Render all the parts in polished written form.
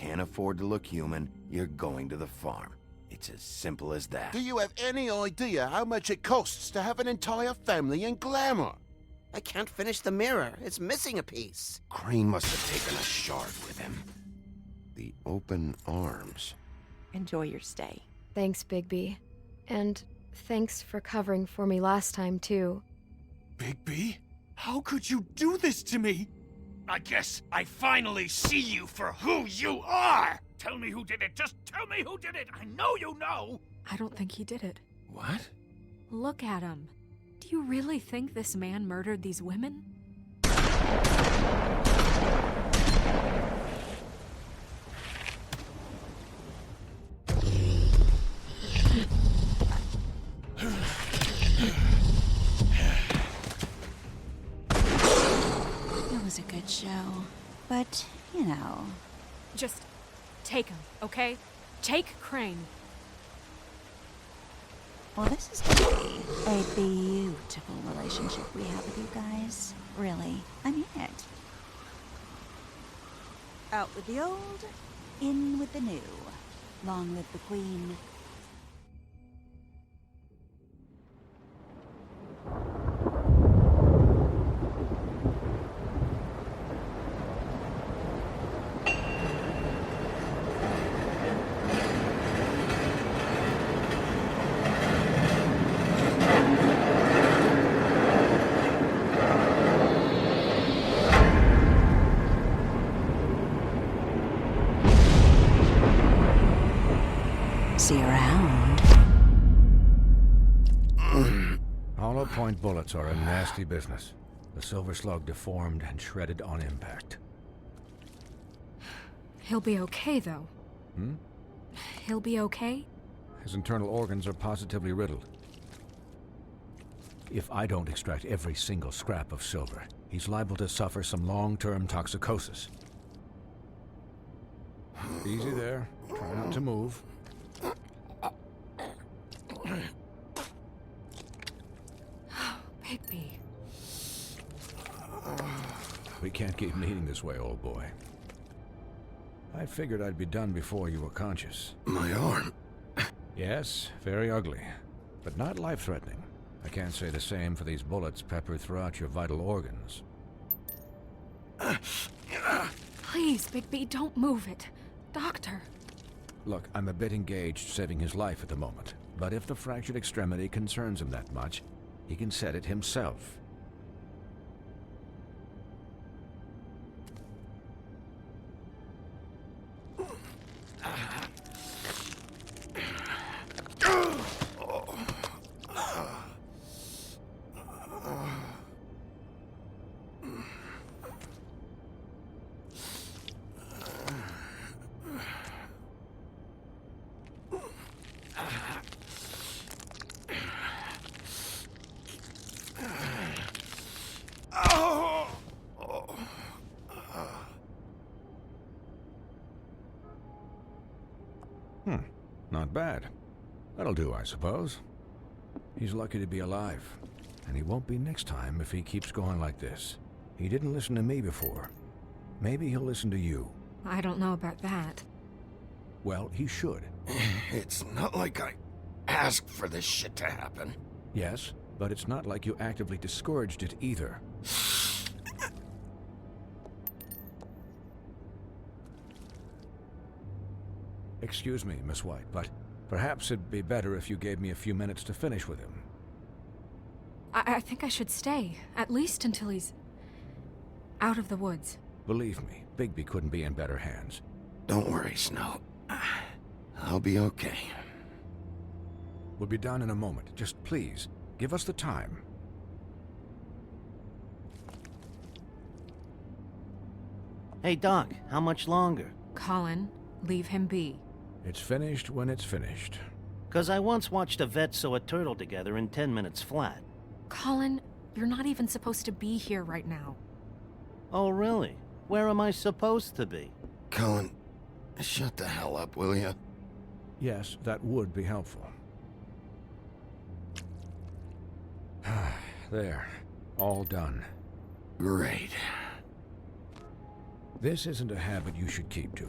can't afford to look human, you're going to the farm. It's as simple as that. Do you have any idea how much it costs to have an entire family in glamour? I can't finish the mirror. It's missing a piece. Crane must have taken a shard with him. The open arms. Enjoy your stay. Thanks, Bigby. And thanks for covering for me last time, too. Bigby? How could you do this to me? I guess I finally see you for who you are! Tell me who did it! Just tell me who did it! I know you know! I don't think he did it. What? Look at him. Do you really think this man murdered these women? It was a good show. But, you know... Just take him, okay? Take Crane. Well, this is gonna be a beautiful relationship we have with you guys. Really, I mean it. Out with the old, in with the new. Long live the Queen. See you around. Hollow point bullets are a nasty business. The Silver Slug deformed and shredded on impact. He'll be okay, though. Hmm? He'll be okay? His internal organs are positively riddled. If I don't extract every single scrap of silver, he's liable to suffer some long-term toxicosis. Easy there. Try not to move. Bigby. We can't keep meeting this way, old boy. I figured I'd be done before you were conscious. My arm. Yes, very ugly, but not life-threatening. I can't say the same for these bullets peppered throughout your vital organs. Please, Bigby, don't move it. Doctor. Look, I'm a bit engaged saving his life at the moment, but if the fractured extremity concerns him that much, he can set it himself. Not bad. That'll do, I suppose. He's lucky to be alive, and he won't be next time if he keeps going like this. He didn't listen to me before. Maybe he'll listen to you. I don't know about that. Well, he should. It's not like I asked for this shit to happen. Yes, but it's not like you actively discouraged it either. Excuse me, Miss White, but perhaps it'd be better if you gave me a few minutes to finish with him. I think I should stay, at least until he's out of the woods. Believe me, Bigby couldn't be in better hands. Don't worry, Snow. I'll be okay. We'll be done in a moment. Just please, give us the time. Hey, Doc, how much longer? Colin, leave him be. It's finished when it's finished. 'Cause I once watched a vet sew a turtle together in 10 minutes flat. Colin, you're not even supposed to be here right now. Oh, really? Where am I supposed to be? Colin, shut the hell up, will you? Yes, that would be helpful. There. All done. Great. This isn't a habit you should keep to.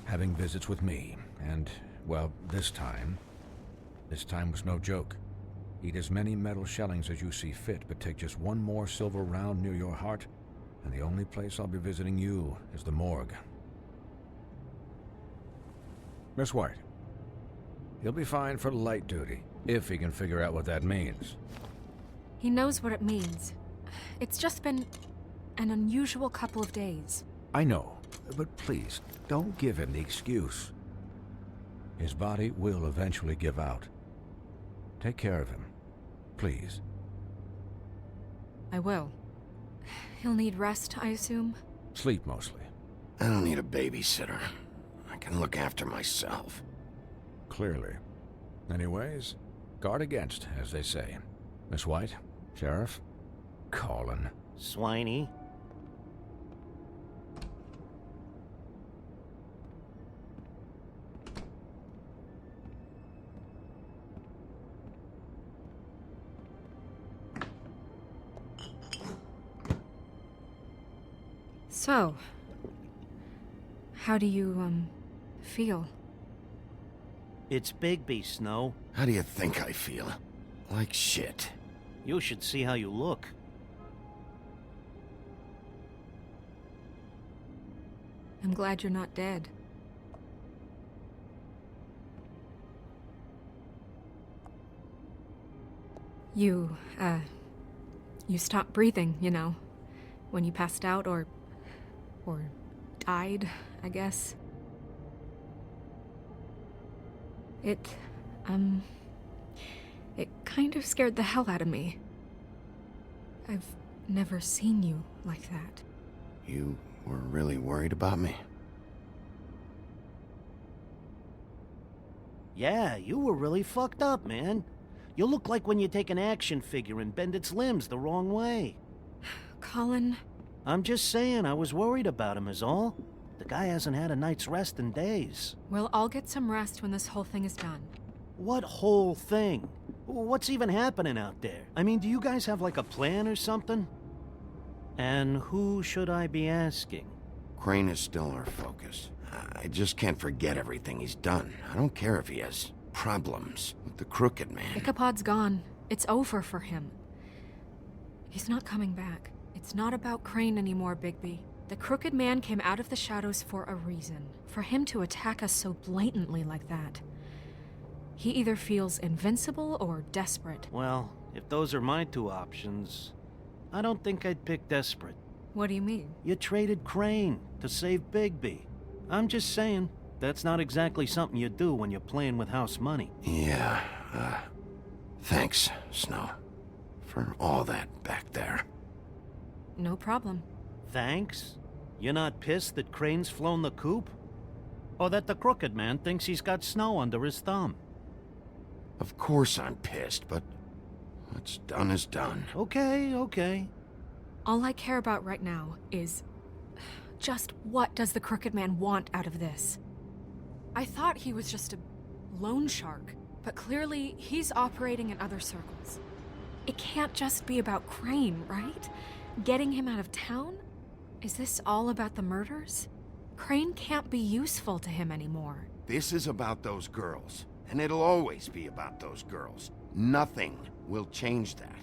having visits with me, and, well, this time was no joke. Eat as many metal shellings as you see fit, but take just one more silver round near your heart, and the only place I'll be visiting you is the morgue. Miss White, he'll be fine for light duty, if he can figure out what that means. He knows what it means. It's just been an unusual couple of days. I know, but please, don't give him the excuse. His body will eventually give out. Take care of him, please. I will. He'll need rest, I assume? Sleep, mostly. I don't need a babysitter. I can look after myself. Clearly. Anyways, guard against, as they say. Miss White, Sheriff, Colin. Swiney. So, how do you, feel? It's Bigby, Snow. How do you think I feel? Like shit. You should see how you look. I'm glad you're not dead. You stopped breathing, you know, when you passed out or died, I guess. It kind of scared the hell out of me. I've never seen you like that. You were really worried about me? Yeah, you were really fucked up, man. You look like when you take an action figure and bend its limbs the wrong way. Colin... I'm just saying, I was worried about him is all. The guy hasn't had a night's rest in days. We'll all get some rest when this whole thing is done. What whole thing? What's even happening out there? I mean, do you guys have like a plan or something? And who should I be asking? Crane is still our focus. I just can't forget everything he's done. I don't care if he has problems with the Crooked Man. Ichabod's gone. It's over for him. He's not coming back. It's not about Crane anymore, Bigby. The Crooked Man came out of the shadows for a reason. For him to attack us so blatantly like that. He either feels invincible or desperate. Well, if those are my two options, I don't think I'd pick desperate. What do you mean? You traded Crane to save Bigby. I'm just saying, that's not exactly something you do when you're playing with house money. Yeah, thanks, Snow, for all that back there. No problem. Thanks? You're not pissed that Crane's flown the coop? Or that the Crooked Man thinks he's got Snow under his thumb? Of course I'm pissed, but what's done is done. Okay. All I care about right now is... just what does the Crooked Man want out of this? I thought he was just a loan shark, but clearly he's operating in other circles. It can't just be about Crane, right? Getting him out of town? Is this all about the murders? Crane can't be useful to him anymore. This is about those girls, and it'll always be about those girls. Nothing will change that.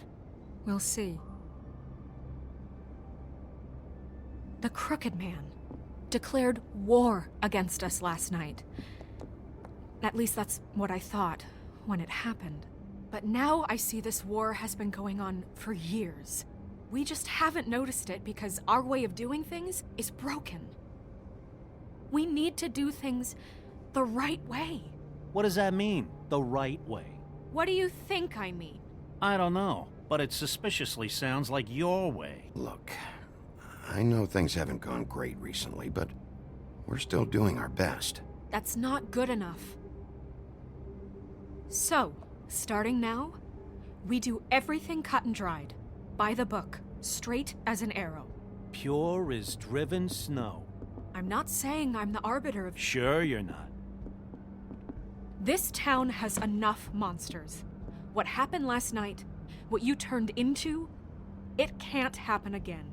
We'll see. The Crooked Man declared war against us last night. At least that's what I thought when it happened. But now I see this war has been going on for years. We just haven't noticed it because our way of doing things is broken. We need to do things the right way. What does that mean, the right way? What do you think I mean? I don't know, but it suspiciously sounds like your way. Look, I know things haven't gone great recently, but we're still doing our best. That's not good enough. So, starting now, we do everything cut and dried. By the book, straight as an arrow. Pure as driven snow. I'm not saying I'm the arbiter of... Sure you're not. This town has enough monsters. What happened last night, what you turned into, it can't happen again.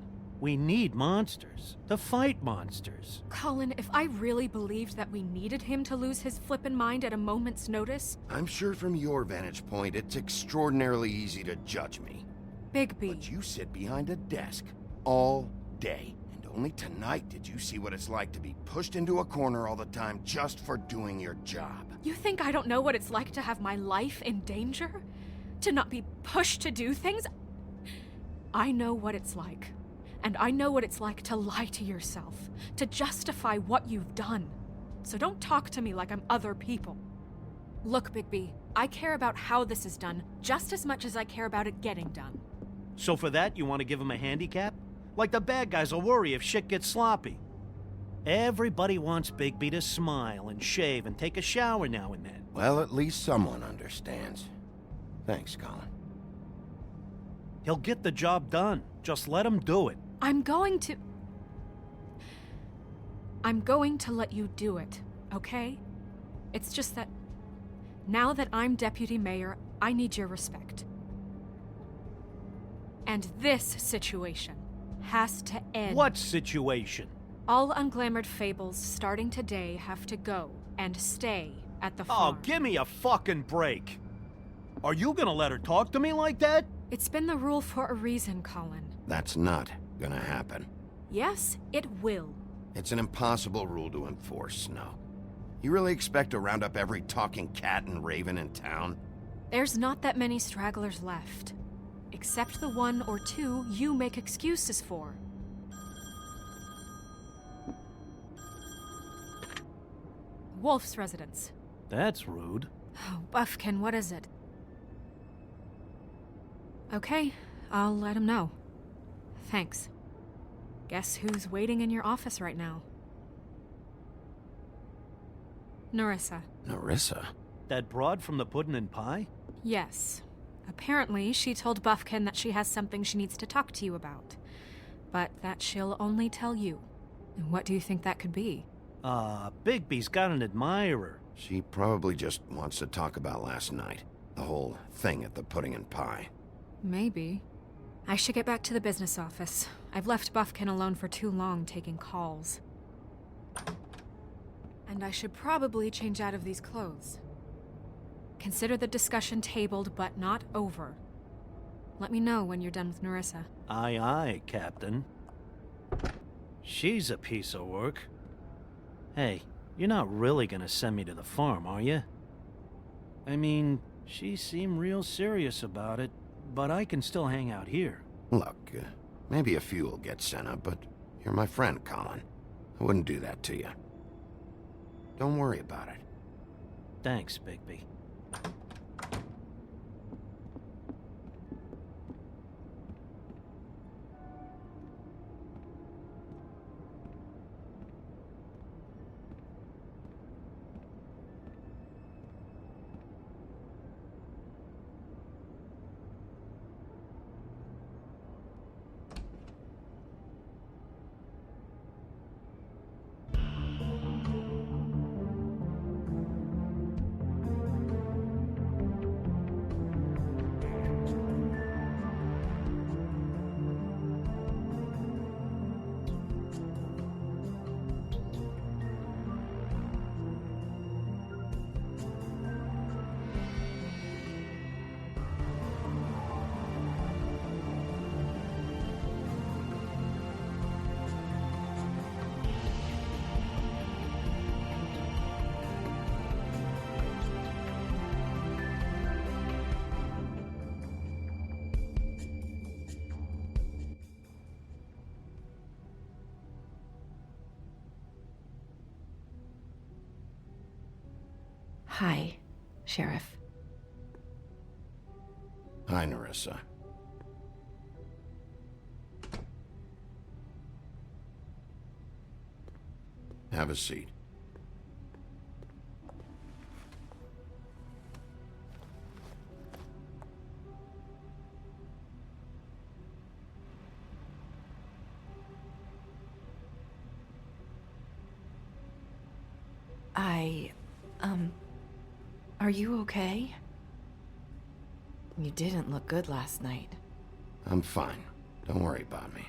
We need monsters. To fight monsters. Colin, if I really believed that we needed him to lose his flippin' mind at a moment's notice... I'm sure from your vantage point, it's extraordinarily easy to judge me. Bigby. But you sit behind a desk all day. And only tonight did you see what it's like to be pushed into a corner all the time just for doing your job. You think I don't know what it's like to have my life in danger? To not be pushed to do things? I know what it's like. And I know what it's like to lie to yourself, to justify what you've done. So don't talk to me like I'm other people. Look, Bigby, I care about how this is done just as much as I care about it getting done. So for that, you want to give him a handicap? Like the bad guys will worry if shit gets sloppy. Everybody wants Bigby to smile and shave and take a shower now and then. Well, at least someone understands. Thanks, Colin. He'll get the job done. Just let him do it. I'm going to let you do it, okay? It's just that now that I'm deputy mayor, I need your respect. And this situation has to end. What situation? All unglamored fables starting today have to go and stay at the Oh, farm. give me a fucking break. Are you gonna let her talk to me like that? It's been the rule for a reason, Colin. That's not gonna happen. Yes, it will. It's an impossible rule to enforce, Snow. You really expect to round up every talking cat and raven in town? There's not that many stragglers left. Except the one or two you make excuses for. Wolf's residence. That's rude. Oh, Buffkin, what is it? Okay, I'll let him know. Thanks. Guess who's waiting in your office right now? Nerissa. Nerissa? That broad from the Puddin' and Pie? Yes. Apparently, she told Buffkin that she has something she needs to talk to you about. But that she'll only tell you. And what do you think that could be? Bigby's got an admirer. She probably just wants to talk about last night. The whole thing at the Pudding and Pie. Maybe. I should get back to the business office. I've left Buffkin alone for too long taking calls. And I should probably change out of these clothes. Consider the discussion tabled, but not over. Let me know when you're done with Nerissa. Aye, aye, Captain. She's a piece of work. Hey, you're not really gonna send me to the farm, are you? I mean, she seemed real serious about it, but I can still hang out here. Look, maybe a few will get sent up, but you're my friend, Colin. I wouldn't do that to you. Don't worry about it. Thanks, Bigby. Hi, Sheriff. Hi, Nerissa. Have a seat. Are you okay? You didn't look good last night. I'm fine. Don't worry about me.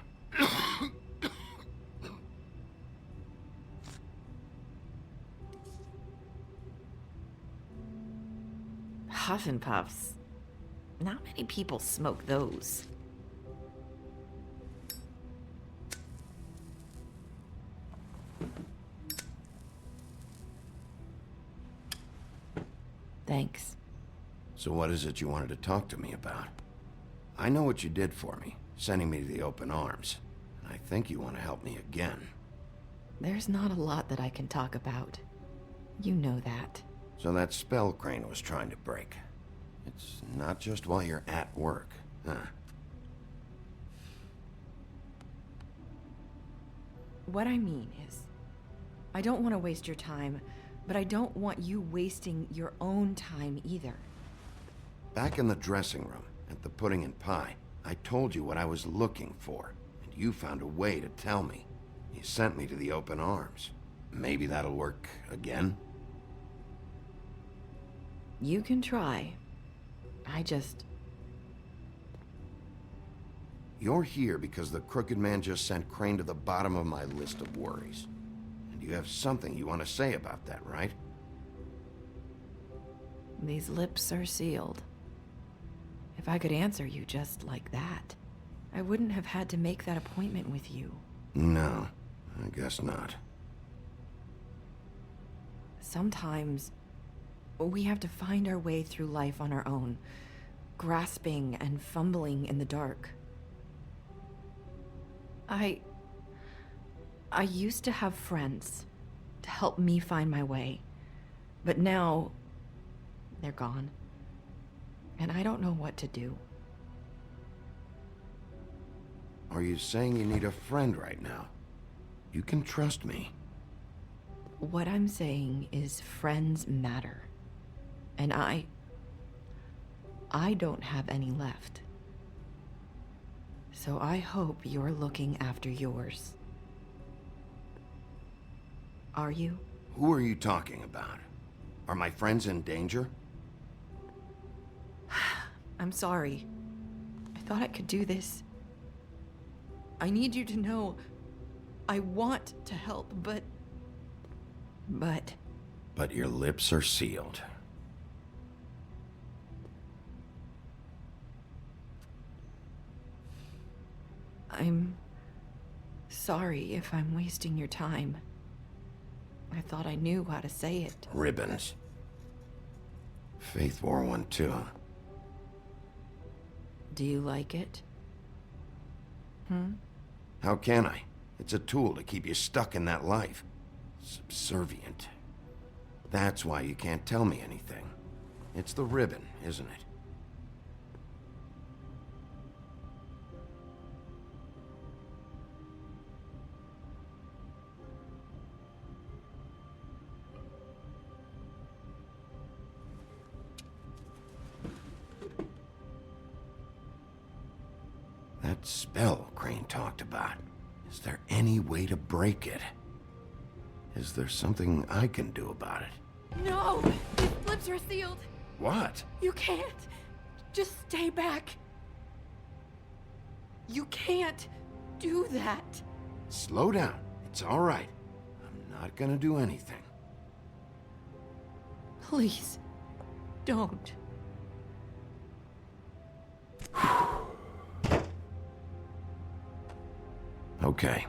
Huff and puffs. Not many people smoke those. Thanks. So what is it you wanted to talk to me about? I know what you did for me, sending me to the open arms. And I think you want to help me again. There's not a lot that I can talk about. You know that. So that spell Crane was trying to break. It's not just while you're at work, huh? What I mean is, I don't want to waste your time, but I don't want you wasting your own time either. Back in the dressing room, at the pudding and pie, I told you what I was looking for, and you found a way to tell me. You sent me to the open arms. Maybe that'll work again? You can try. You're here because the Crooked Man just sent Crane to the bottom of my list of worries. And you have something you want to say about that, right? These lips are sealed. If I could answer you just like that, I wouldn't have had to make that appointment with you. No, I guess not. Sometimes we have to find our way through life on our own, grasping and fumbling in the dark. I used to have friends to help me find my way, but now they're gone, and I don't know what to do. Are you saying you need a friend right now? You can trust me. What I'm saying is friends matter, and I don't have any left. So I hope you're looking after yours. Are you? Who are you talking about? Are my friends in danger? I'm sorry. I thought I could do this. I need you to know I want to help, but... But your lips are sealed. I'm sorry if I'm wasting your time. I thought I knew how to say it. Ribbons. Faith wore one too. Do you like it? How can I? It's a tool to keep you stuck in that life. Subservient. That's why you can't tell me anything. It's the ribbon, isn't it? That spell Crane talked about. Is there any way to break it? Is there something I can do about it? No! His lips are sealed. What? You can't. Just stay back. You can't do that. Slow down. It's all right. I'm not gonna do anything. Please, don't. Okay.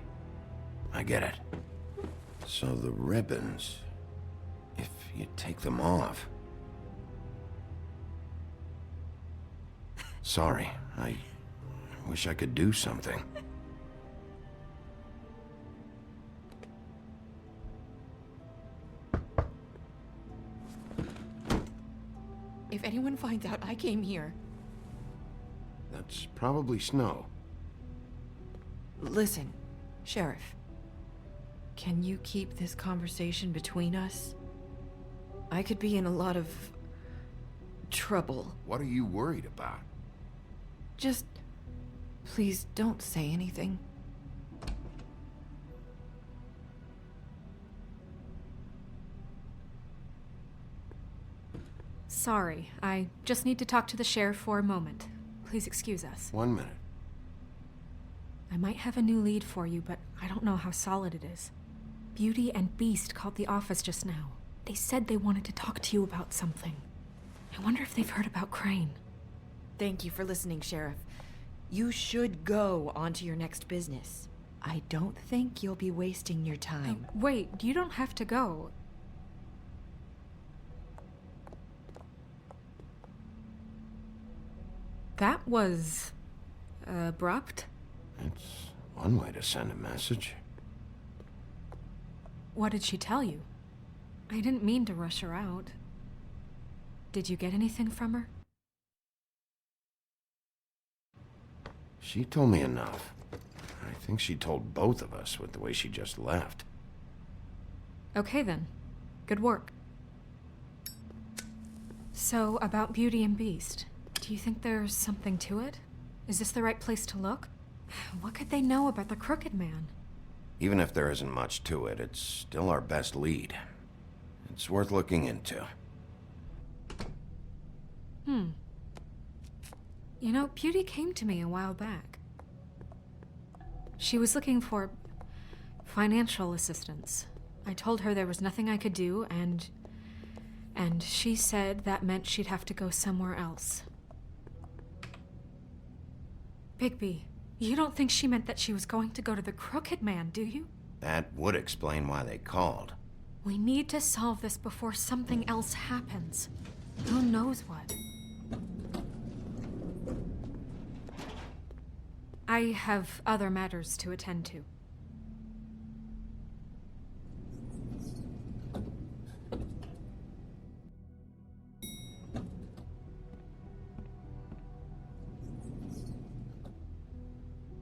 I get it. So the ribbons... if you take them off... Sorry, I wish I could do something. If anyone finds out I came here... That's probably Snow. Listen, Sheriff. Can you keep this conversation between us? I could be in a lot of... trouble. What are you worried about? Just... please don't say anything. Sorry, I just need to talk to the sheriff for a moment. Please excuse us. 1 minute. I might have a new lead for you, but I don't know how solid it is. Beauty and Beast called the office just now. They said they wanted to talk to you about something. I wonder if they've heard about Crane. Thank you for listening, Sheriff. You should go on to your next business. I don't think you'll be wasting your time. Wait, you don't have to go. That was abrupt. It's one way to send a message. What did she tell you? I didn't mean to rush her out. Did you get anything from her? She told me enough. I think she told both of us with the way she just left. Okay then. Good work. So, about Beauty and Beast, do you think there's something to it? Is this the right place to look? What could they know about the Crooked Man? Even if there isn't much to it, it's still our best lead. It's worth looking into. You know, Beauty came to me a while back. She was looking for financial assistance. I told her there was nothing I could do, and she said that meant she'd have to go somewhere else. Bigby, you don't think she meant that she was going to go to the Crooked Man, do you? That would explain why they called. We need to solve this before something else happens. Who knows what? I have other matters to attend to.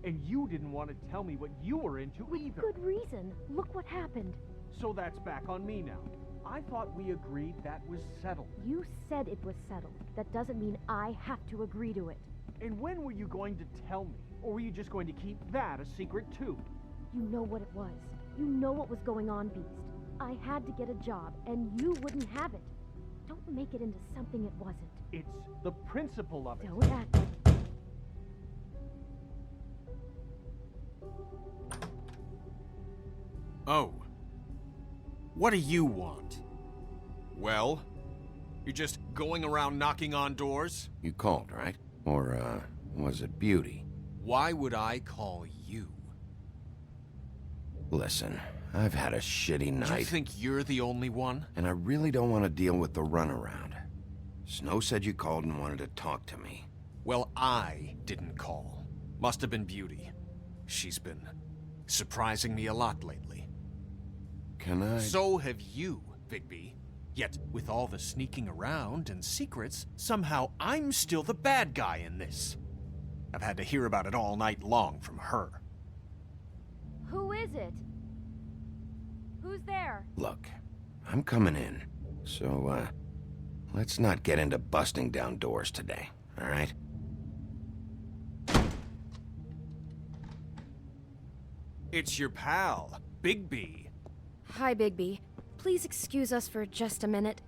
And you didn't want to tell me what you were into either. Good reason. Look what happened. So that's back on me now. I thought we agreed that was settled. You said it was settled. That doesn't mean I have to agree to it. And when were you going to tell me? Or were you just going to keep that a secret too? You know what it was. You know what was going on, Beast. I had to get a job, and you wouldn't have it. Don't make it into something it wasn't. It's the principle of it. Don't act like... Oh. What do you want? Well? You're just going around knocking on doors? You called, right? Or, was it Beauty? Why would I call you? Listen, I've had a shitty night. You think you're the only one? And I really don't want to deal with the runaround. Snow said you called and wanted to talk to me. Well, I didn't call. Must have been Beauty. She's been surprising me a lot lately. Can I... So have you, Bigby. Yet, with all the sneaking around and secrets, somehow I'm still the bad guy in this. I've had to hear about it all night long from her. Who is it? Who's there? Look, I'm coming in. So, let's not get into busting down doors today, all right? It's your pal, Bigby. Hi, Bigby. Please excuse us for just a minute.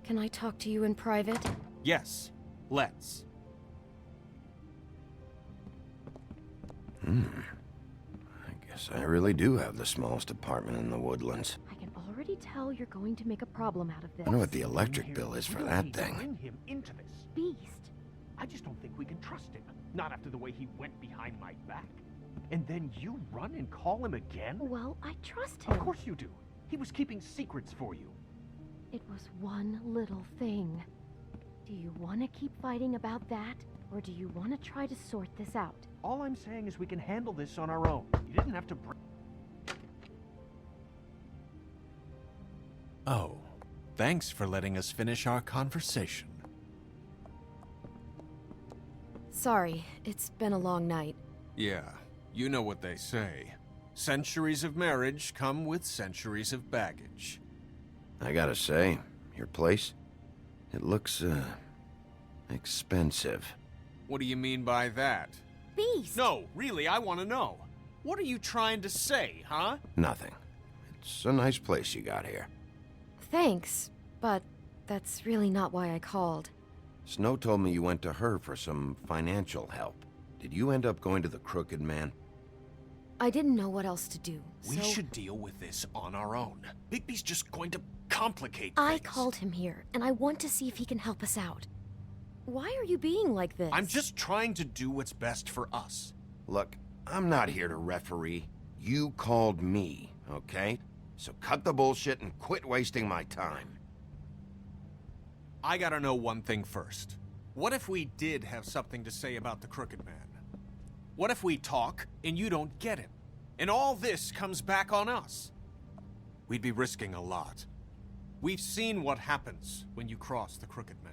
Can I talk to you in private? Yes, let's. I guess I really do have the smallest apartment in the Woodlands. I can already tell you're going to make a problem out of this. I wonder what the electric bill is for that thing. Bring him into this. Beast. I just don't think we can trust him. Not after the way he went behind my back. And then you run and call him again? Well, I trust him. Of course you do. He was keeping secrets for you. It was one little thing. Do you want to keep fighting about that? Or do you want to try to sort this out? All I'm saying is we can handle this on our own. You didn't have to bring... Oh, thanks for letting us finish our conversation. Sorry, it's been a long night. Yeah, you know what they say. Centuries of marriage come with centuries of baggage. I gotta say, your place, it looks, expensive. What do you mean by that? Beast! No, really, I want to know. What are you trying to say, huh? Nothing. It's a nice place you got here. Thanks, but that's really not why I called. Snow told me you went to her for some financial help. Did you end up going to the Crooked Man? I didn't know what else to do, We so should deal with this on our own. Bigby's just going to complicate I things. called him here, and I want to see if he can help us out. Why are you being like this? I'm just trying to do what's best for us. Look, I'm not here to referee. You called me, okay? So cut the bullshit and quit wasting my time. I gotta know one thing first. What if we did have something to say about the Crooked Man? What if we talk and you don't get him? And all this comes back on us? We'd be risking a lot. We've seen what happens when you cross the Crooked Man.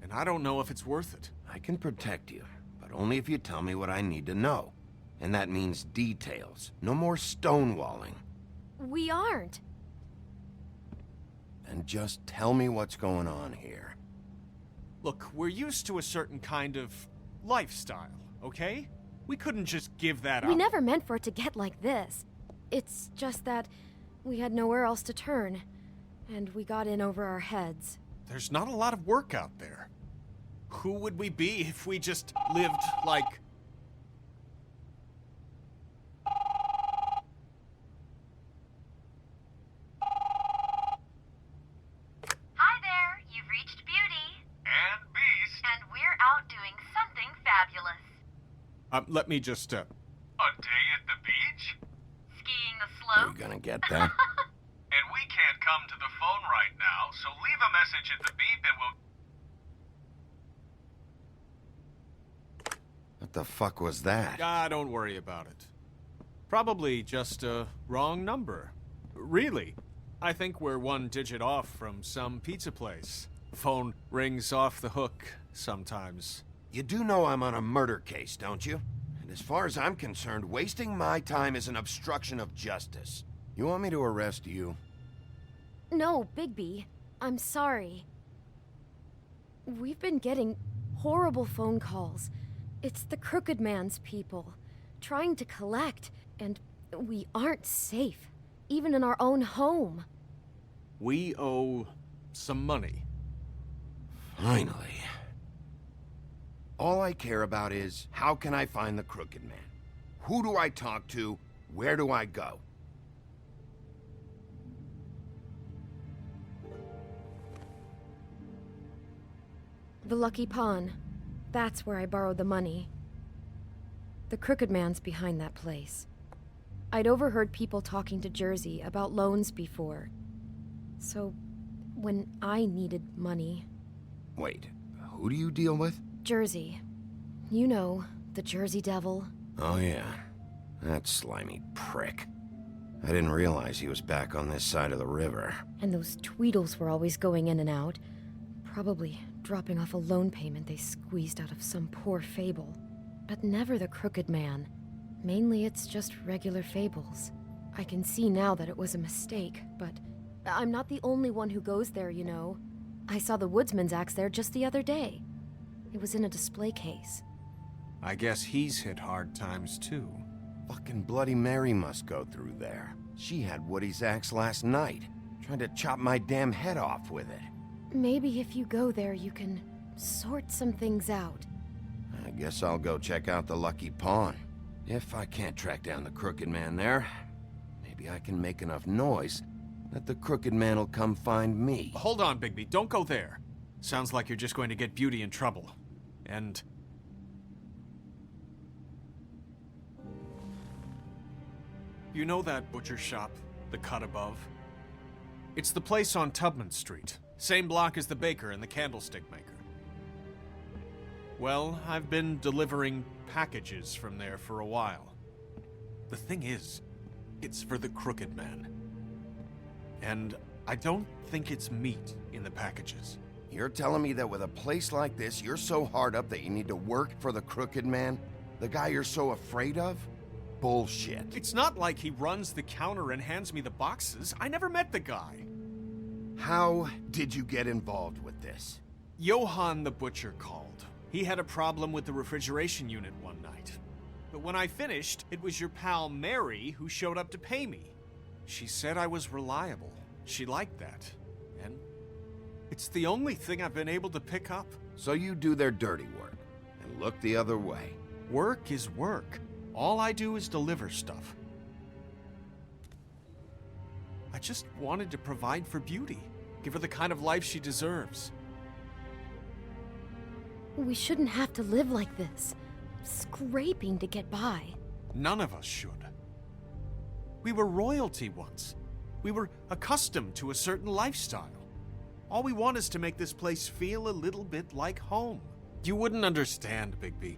And I don't know if it's worth it. I can protect you, but only if you tell me what I need to know. And that means details. No more stonewalling. We aren't. And just tell me what's going on here. Look, we're used to a certain kind of lifestyle, okay? We couldn't just give that up. We never meant for it to get like this. It's just that we had nowhere else to turn, and we got in over our heads. There's not a lot of work out there. Who would we be if we just lived like... Hi there, you've reached Beauty. And Beast. And we're out doing something fabulous. Let me just, A day at the beach? Skiing the Are slope. you gonna get that? And we can't come to the phone right now, so leave a message at the beep and we'll... What the fuck was that? don't worry about it. Probably just a wrong number. Really. I think we're one digit off from some pizza place. Phone rings off the hook sometimes. You do know I'm on a murder case, don't you? And as far as I'm concerned, wasting my time is an obstruction of justice. You want me to arrest you? No, Bigby. I'm sorry. We've been getting horrible phone calls. It's the Crooked Man's people, trying to collect, and we aren't safe, even in our own home. We owe some money. Finally. All I care about is, how can I find the Crooked Man? Who do I talk to? Where do I go? The Lucky Pawn. That's where I borrowed the money. The Crooked Man's behind that place. I'd overheard people talking to Jersey about loans before. So, when I needed money... Wait, who do you deal with? Jersey. You know, the Jersey Devil. Oh yeah, that slimy prick. I didn't realize he was back on this side of the river. And those Tweedles were always going in and out. Probably dropping off a loan payment they squeezed out of some poor fable. But never the Crooked Man. Mainly it's just regular fables. I can see now that it was a mistake, but I'm not the only one who goes there, you know. I saw the Woodsman's axe there just the other day. It was in a display case. I guess he's hit hard times too. Fucking Bloody Mary must go through there. She had Woody's axe last night, trying to chop my damn head off with it. Maybe if you go there, you can sort some things out. I guess I'll go check out the Lucky Pawn. If I can't track down the Crooked Man there, maybe I can make enough noise that the Crooked Man will come find me. Hold on, Bigby. Don't go there. Sounds like you're just going to get Beauty in trouble. And... You know that butcher shop, the cut above? It's the place on Tubman Street. Same block as the baker and the candlestick maker. Well, I've been delivering packages from there for a while. The thing is, it's for the Crooked Man. And I don't think it's meat in the packages. You're telling me that with a place like this, you're so hard up that you need to work for the Crooked Man? The guy you're so afraid of? Bullshit. It's not like he runs the counter and hands me the boxes. I never met the guy. How did you get involved with this? Johann the butcher called. He had a problem with the refrigeration unit one night. But when I finished, it was your pal Mary who showed up to pay me. She said I was reliable. She liked that. And it's the only thing I've been able to pick up. So you do their dirty work and look the other way. Work is work. All I do is deliver stuff. I just wanted to provide for Beauty. Give her the kind of life she deserves. We shouldn't have to live like this, scraping to get by. None of us should. We were royalty once. We were accustomed to a certain lifestyle. All we want is to make this place feel a little bit like home. You wouldn't understand, Bigby.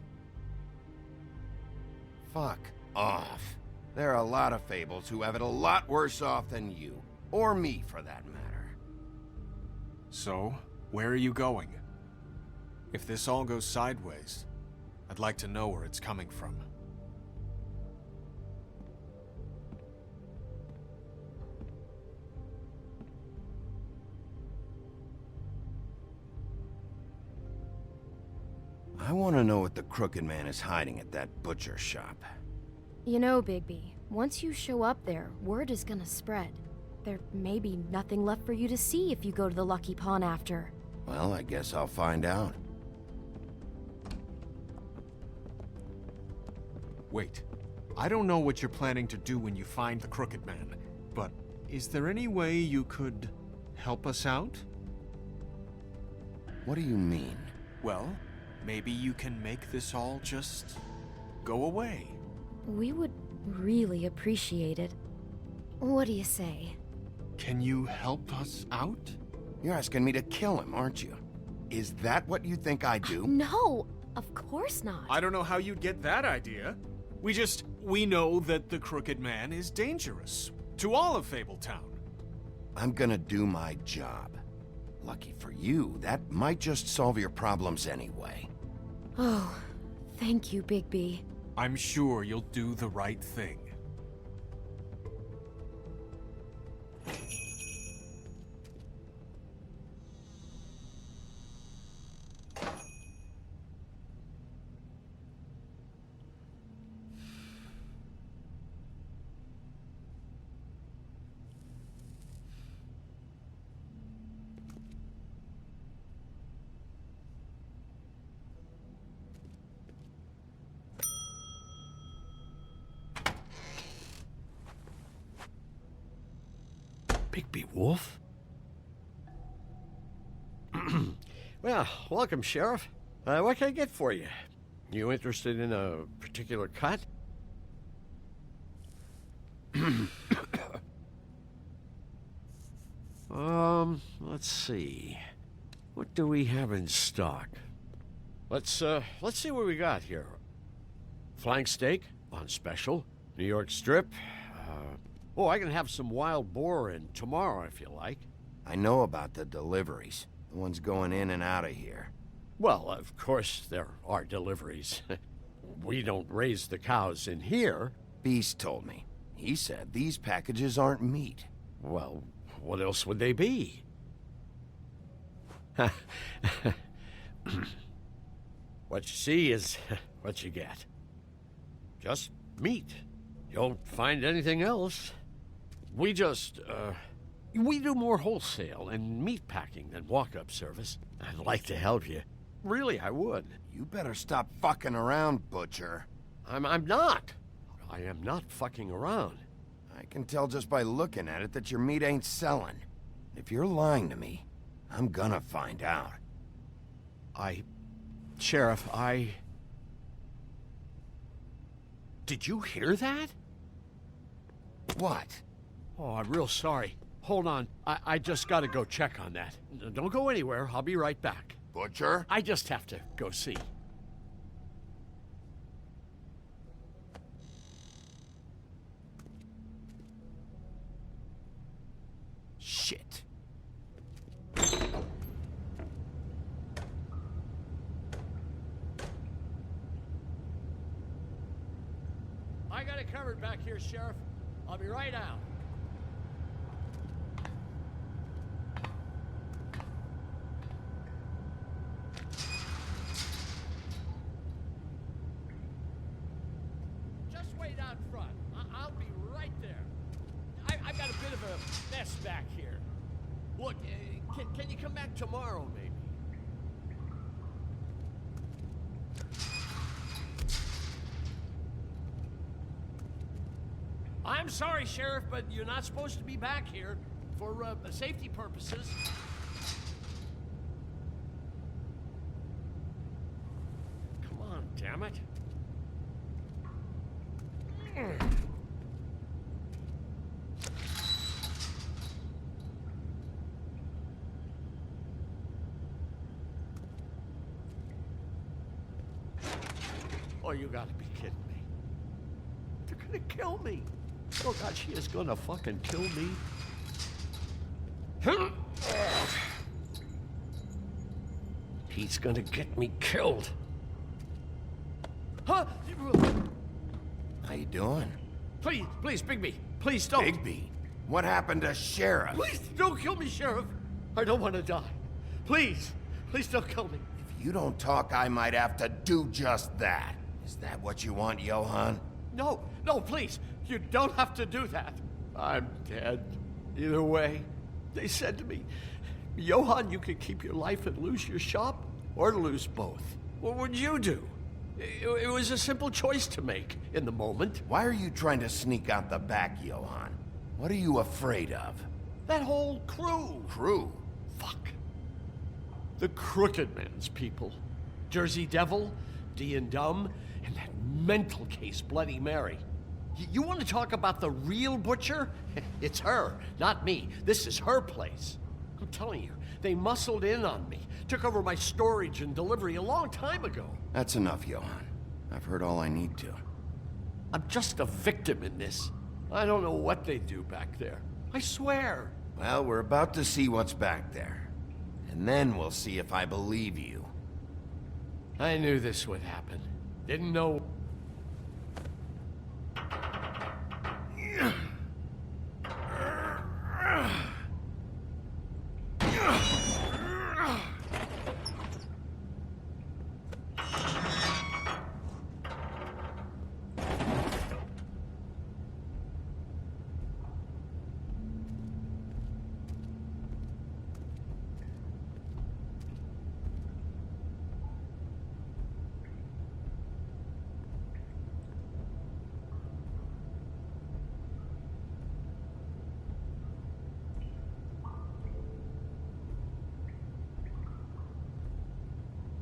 Fuck off. There are a lot of fables who have it a lot worse off than you. Or me, for that matter. So, where are you going? If this all goes sideways, I'd like to know where it's coming from. I want to know what the Crooked Man is hiding at that butcher shop. You know, Bigby, once you show up there, word is gonna spread. There may be nothing left for you to see if you go to the Lucky Pawn after. Well, I guess I'll find out. Wait, I don't know what you're planning to do when you find the Crooked Man, but is there any way you could help us out? What do you mean? Well, maybe you can make this all just go away. We would really appreciate it. What do you say? Can you help us out? You're asking me to kill him, aren't you? Is that what you think I do? No, of course not. I don't know how you'd get that idea. We know that the Crooked Man is dangerous to all of Fabletown. I'm gonna do my job. Lucky for you, that might just solve your problems anyway. Oh, thank you, Bigby. I'm sure you'll do the right thing. Bigby Wolf? Well, welcome, Sheriff. What can I get for you? You interested in a particular cut? Let's see. What do we have in stock? Let's see what we got here. Flank steak on special. New York strip. I can have some wild boar in tomorrow if you like. I know about the deliveries. The ones going in and out of here. Well, of course there are deliveries. We don't raise the cows in here. Beast told me. He said these packages aren't meat. Well, what else would they be? What you see is what you get. Just meat. You don't find anything else. We do more wholesale and meat packing than walk-up service. I'd like to help you. Really, I would. You better stop fucking around, Butcher. I'm not. I am not fucking around. I can tell just by looking at it that your meat ain't selling. If you're lying to me, I'm gonna find out. Sheriff, Did you hear that? What? Oh, I'm real sorry. Hold on. I just gotta go check on that. Don't go anywhere. I'll be right back. Butcher? I just have to go see. Shit. I got it covered back here, Sheriff. I'll be right out. Just wait out front. I'll be right there. I've got a bit of a mess back here. Look, can you come back tomorrow, maybe? I'm sorry, Sheriff, but you're not supposed to be back here for safety purposes. Come on, damn it. Oh, you gotta be kidding me. They're gonna kill me. Oh, God, she is gonna fucking kill me. He's gonna get me killed. Huh? How you doing? Please, please, Bigby. Please don't. Bigby? What happened to Sheriff? Please don't kill me, Sheriff. I don't want to die. Please, please don't kill me. If you don't talk, I might have to do just that. Is that what you want, Johann? No, no, please. You don't have to do that. I'm dead. Either way. They said to me, Johann, you could keep your life and lose your shop, or lose both. What would you do? It was a simple choice to make in the moment. Why are you trying to sneak out the back, Johann? What are you afraid of? That whole crew. Crew? Fuck. The Crooked Man's people. Jersey Devil, D and Dumb, and that mental case, Bloody Mary. You want to talk about the real butcher? It's her, not me. This is her place. I'm telling you, they muscled in on me, took over my storage and delivery a long time ago. That's enough, Johann. I've heard all I need to. I'm just a victim in this. I don't know what they do back there. I swear. Well, we're about to see what's back there. And then we'll see if I believe you. I knew this would happen. Didn't know...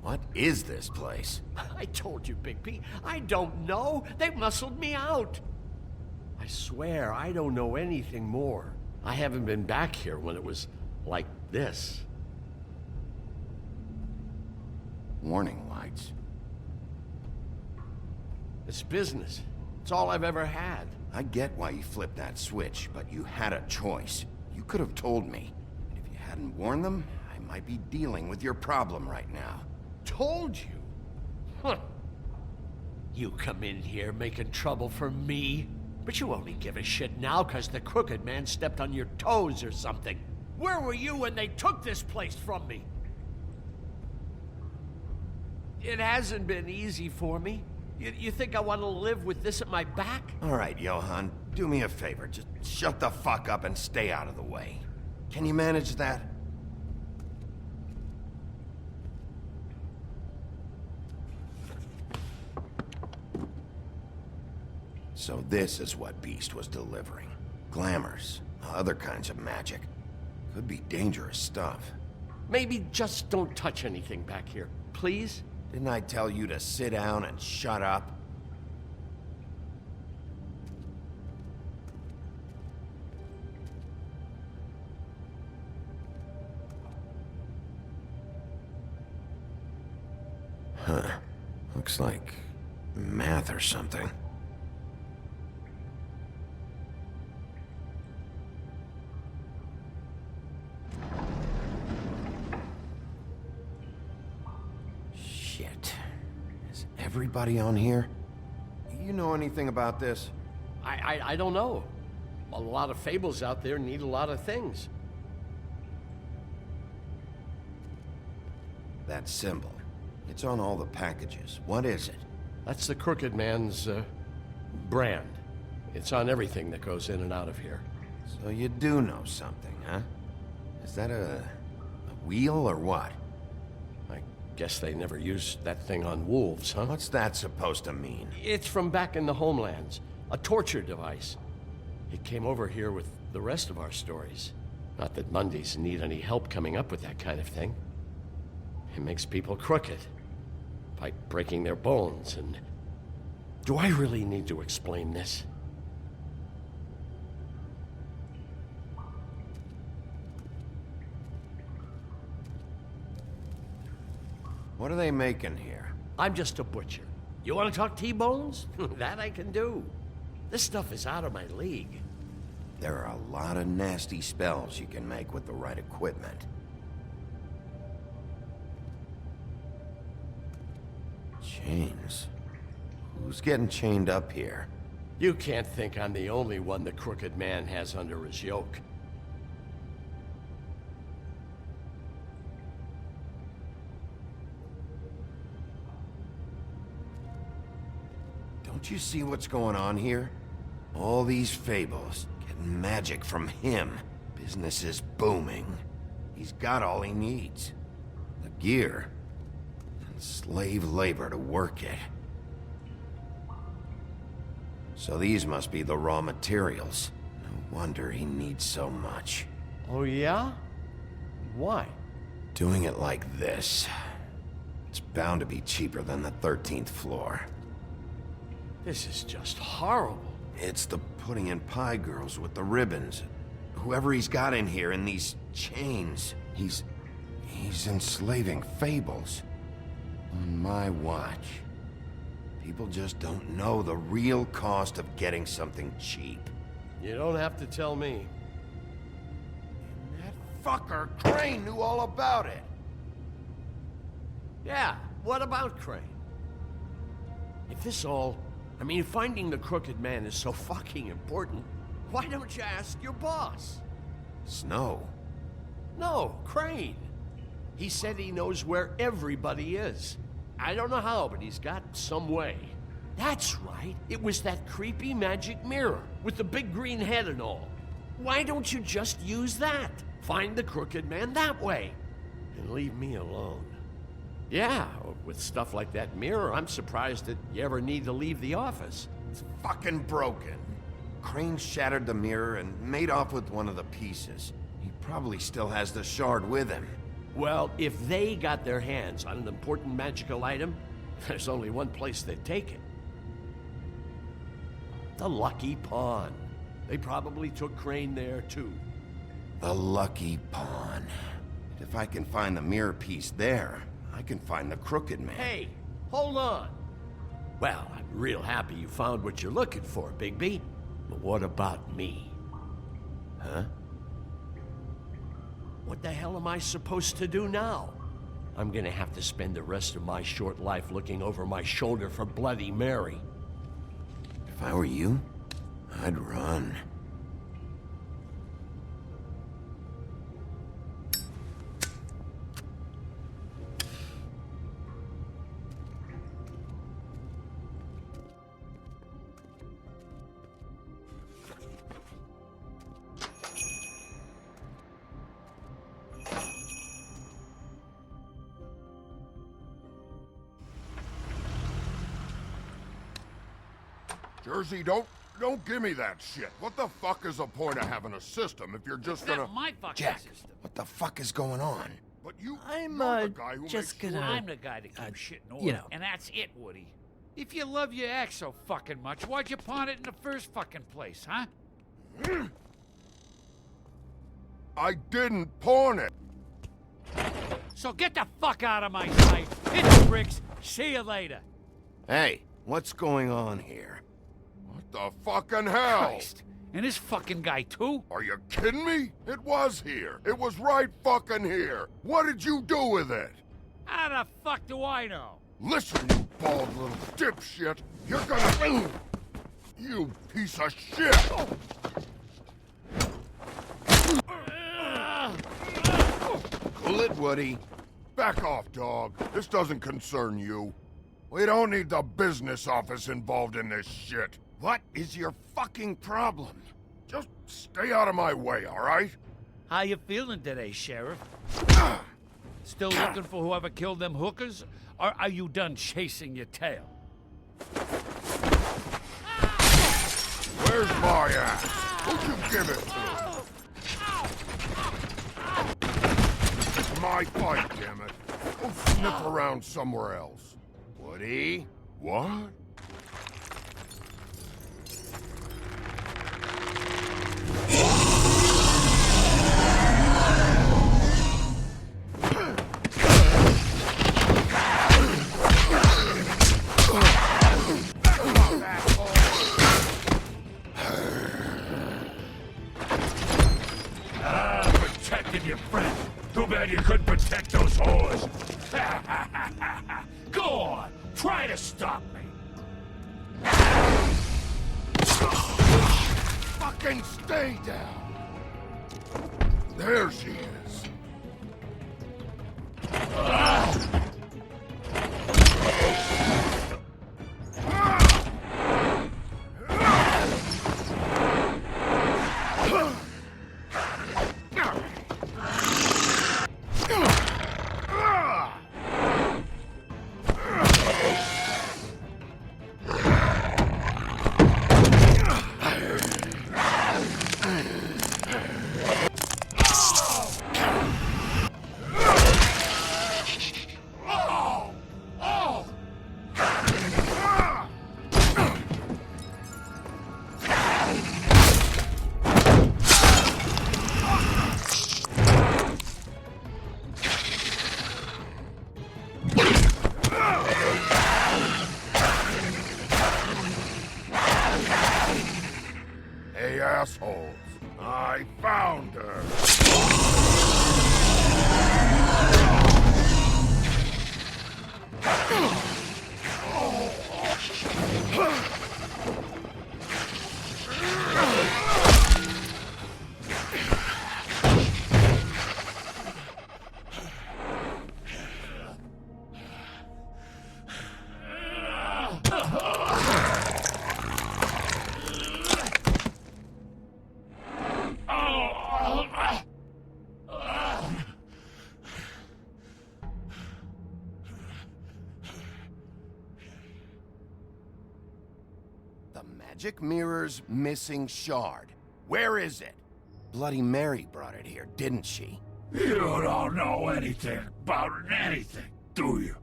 What is this place? I told you, Bigby. I don't know. They muscled me out. I swear, I don't know anything more. I haven't been back here when it was like this. Warning lights. It's business. It's all I've ever had. I get why you flipped that switch, but you had a choice. You could have told me. And if you hadn't warned them, I might be dealing with your problem right now. Told you? Huh. You come in here making trouble for me, but you only give a shit now because the Crooked Man stepped on your toes or something. Where were you when they took this place from me? It hasn't been easy for me. You think I want to live with this at my back? All right, Johann, do me a favor. Just shut the fuck up and stay out of the way. Can you manage that? So this is what Beast was delivering. Glamours, other kinds of magic. Could be dangerous stuff. Maybe just don't touch anything back here, please? Didn't I tell you to sit down and shut up? Huh. Looks like math or something. Everybody on here? You know anything about this? I don't know. A lot of fables out there need a lot of things. That symbol. It's on all the packages. What is it? That's the Crooked Man's, brand. It's on everything that goes in and out of here. So you do know something, huh? Is that a wheel or what? Guess they never used that thing on wolves, huh? What's that supposed to mean? It's from back in the homelands. A torture device. He came over here with the rest of our stories. Not that Mondays need any help coming up with that kind of thing. It makes people crooked. By breaking their bones and... Do I really need to explain this? What are they making here? I'm just a butcher. You want to talk T-bones? That I can do. This stuff is out of my league. There are a lot of nasty spells you can make with the right equipment. Chains? Who's getting chained up here? You can't think I'm the only one the Crooked Man has under his yoke. Don't you see what's going on here? All these fables, getting magic from him. Business is booming. He's got all he needs. The gear, and slave labor to work it. So these must be the raw materials. No wonder he needs so much. Oh yeah? Why? Doing it like this, it's bound to be cheaper than the 13th floor. This is just horrible. It's the pudding and pie girls with the ribbons. Whoever he's got in here in these chains, he's enslaving fables. On my watch. People just don't know the real cost of getting something cheap. You don't have to tell me. And that fucker Crane knew all about it. Yeah, what about Crane? If this all... I mean, finding the Crooked Man is so fucking important, why don't you ask your boss? Snow? No, Crane. He said he knows where everybody is. I don't know how, but he's got some way. That's right. It was that creepy magic mirror with the big green head and all. Why don't you just use that? Find the Crooked Man that way. And leave me alone. Yeah, with stuff like that mirror, I'm surprised that you ever need to leave the office. It's fucking broken. Crane shattered the mirror and made off with one of the pieces. He probably still has the shard with him. Well, if they got their hands on an important magical item, there's only one place they'd take it. The Lucky Pawn. They probably took Crane there, too. The Lucky Pawn. If I can find the mirror piece there, I can find the Crooked Man. Hey, hold on. Well, I'm real happy you found what you're looking for, Bigby. But what about me? Huh? What the hell am I supposed to do now? I'm gonna have to spend the rest of my short life looking over my shoulder for Bloody Mary. If I were you, I'd run. Jersey, don't give me that shit. What the fuck is the point of having a system if you're just gonna... Not my fucking Jack, system. what the fuck is going on? But you... I'm, you're the guy who just makes gonna... I'm the guy that keeps shit in order. you know. And that's it, Woody. If you love your ex so fucking much, why'd you pawn it in the first fucking place, huh? I didn't pawn it. So get the fuck out of my sight. Hit the bricks. See you later. Hey, what's going on here? What the fucking hell? Christ. And this fucking guy, too? Are you kidding me? It was here. It was right fucking here. What did you do with it? How the fuck do I know? Listen, you bald little dipshit. You're gonna... You piece of shit! Cool it, Woody. Back off, dog. This doesn't concern you. We don't need the business office involved in this shit. What is your fucking problem? Just stay out of my way, all right? How you feeling today, Sheriff? Still looking for whoever killed them hookers? Or are you done chasing your tail? Where's my ass? Who'd you give it to? It's my fight, damn it. Go sniff around somewhere else. Woody? What? Protecting your friend. Too bad you couldn't protect those whores. Go on, try to stop me. Fucking stay down. There she is. Hey, assholes. I found her. The magic mirror's missing shard. Where is it? Bloody Mary brought it here, didn't she? You don't know anything about anything, do you?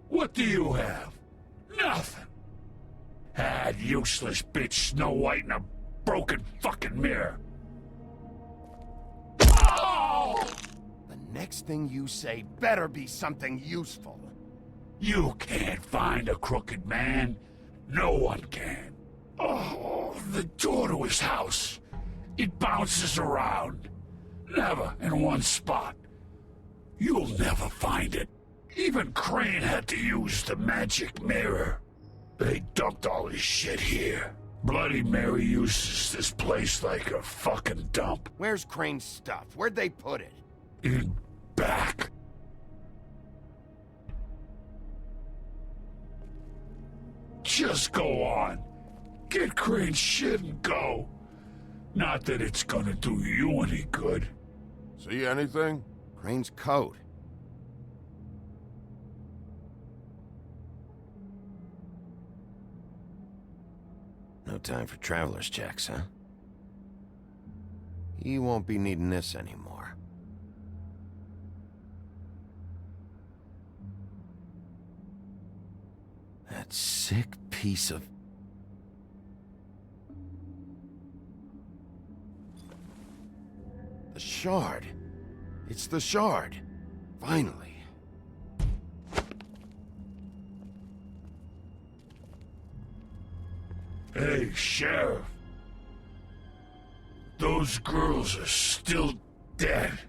What do you have? Nothing. That useless bitch Snow White in a broken fucking mirror. Oh! The next thing you say better be something useful. You can't find a crooked man. No one can. Oh, the door to his house. It bounces around. Never in one spot. You'll never find it. Even Crane had to use the magic mirror. They dumped all his shit here. Bloody Mary uses this place like a fucking dump. Where's Crane's stuff? Where'd they put it? In back. Just go on. Get Crane's shit and go. Not that it's gonna do you any good. See anything? Crane's coat. No time for traveler's checks, huh? He won't be needing this anymore. That sick piece of... The shard. It's the shard. Finally. Hey, Sheriff. Those girls are still dead.